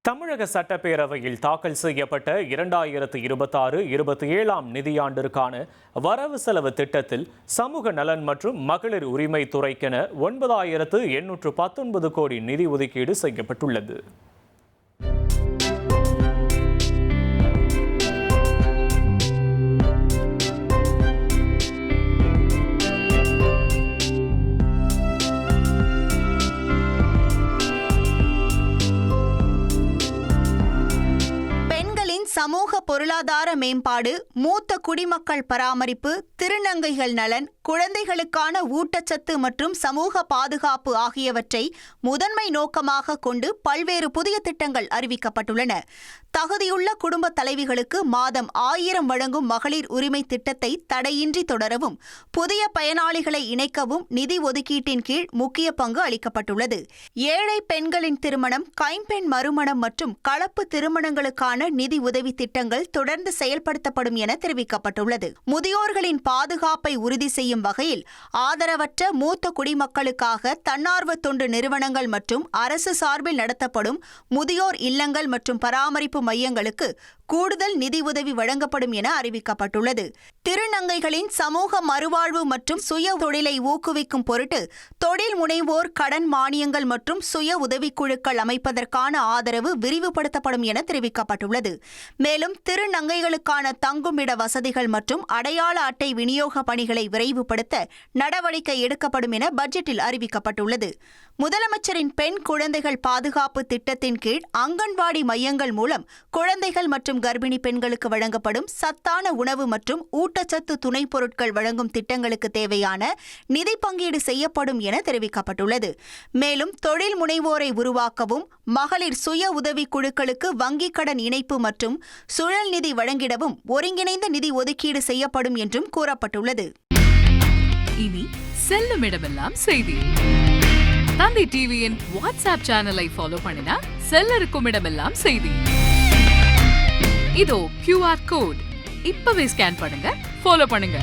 தமிழக சட்டப்பேரவையில் தாக்கல் செய்யப்பட்ட 2026-27 நிதியாண்டிற்கான வரவு செலவு திட்டத்தில் சமூக நலன் மற்றும் மகளிர் உரிமை துறைக்கென 9,819 கோடி நிதி ஒதுக்கீடு செய்யப்பட்டுள்ளது. சமூக பொருளாதார மேம்பாடு, மூத்த குடிமக்கள் பராமரிப்பு, திருநங்கைகள் நலன், குழந்தைகளுக்கான ஊட்டச்சத்து மற்றும் சமூக பாதுகாப்பு ஆகியவற்றை முதன்மை நோக்கமாக கொண்டு பல்வேறு புதிய திட்டங்கள் அறிவிக்கப்பட்டுள்ளன. தகுதியுள்ள குடும்ப தலைவிகளுக்கு மாதம் 1000 வழங்கும் மகளிர் உரிமை திட்டத்தை தடையின்றி தொடரவும், புதிய பயனாளிகளை இணைக்கவும் நிதி ஒதுக்கீட்டின் கீழ் முக்கிய பங்கு அளிக்கப்பட்டுள்ளது. ஏழை பெண்களின் திருமணம், கைம்பெண் மறுமணம் மற்றும் கலப்பு திருமணங்களுக்கான நிதி உதவி திட்டங்கள் தொடர்ந்து செயல்படுத்தப்படும் என தெரிவிக்கப்பட்டுள்ளது. முதியோர்களின் பாதுகாப்பை உறுதி செய்யும் வகையில் ஆதரவற்ற மூத்த குடிமக்களுக்காக தன்னார்வ தொண்டு நிறுவனங்கள் மற்றும் அரசு சார்பில் நடத்தப்படும் முதியோர் இல்லங்கள் மற்றும் பராமரிப்பு மையங்களுக்கு கூடுதல் நிதி உதவி வழங்கப்படும் என அறிவிக்கப்பட்டுள்ளது. திருநங்கைகளின் சமூக மறுவாழ்வு மற்றும் சுய தொழிலை ஊக்குவிக்கும் பொருட்டு தொழில் முனைவோர் கடன் மானியங்கள் மற்றும் சுய உதவிக்குழுக்கள் அமைப்பதற்கான ஆதரவு விரிவுபடுத்தப்படும் என தெரிவிக்கப்பட்டுள்ளது. மேலும் திருநங்கைகளுக்கான தங்குமிட வசதிகள் மற்றும் அடையாள அட்டை விநியோக பணிகளை விரைவுபடுத்த நடவடிக்கை எடுக்கப்படும் என பட்ஜெட்டில் அறிவிக்கப்பட்டுள்ளது. முதலமைச்சரின் பெண் குழந்தைகள் பாதுகாப்பு திட்டத்தின் கீழ் அங்கன்வாடி மையங்கள் மூலம் குழந்தைகள் மற்றும் கர்ப்பிணி பெண்களுக்கு வழங்கப்படும் சத்தான உணவு மற்றும் ஊட்டச்சத்து துணை பொருட்கள் வழங்கும் திட்டங்களுக்கு தேவையான நிதி பங்கீடு செய்யப்படும் என தெரிவிக்கப்பட்டுள்ளது. மேலும் தொழில் முனைவோரை உருவாக்கவும், மகளிர் சுய உதவி குழுக்களுக்கு வங்கிக் கடன் இணைப்பு மற்றும் சுழல் நிதி வழங்கிடவும் ஒருங்கிணைந்த நிதி ஒதுக்கீடு செய்யப்படும் என்றும் கூறப்பட்டுள்ளது. இனி செல்லும் இடமெல்லாம் செய்தி. தந்தி டிவியின் வாட்ஸ்அப் சேனலை ஃபாலோ பண்ணினா செல்ல இருக்கும் இடமெல்லாம் செய்தி. இதோ QR கோட் இப்பவே ஸ்கேன் பண்ணுங்க, ஃபாலோ பண்ணுங்க.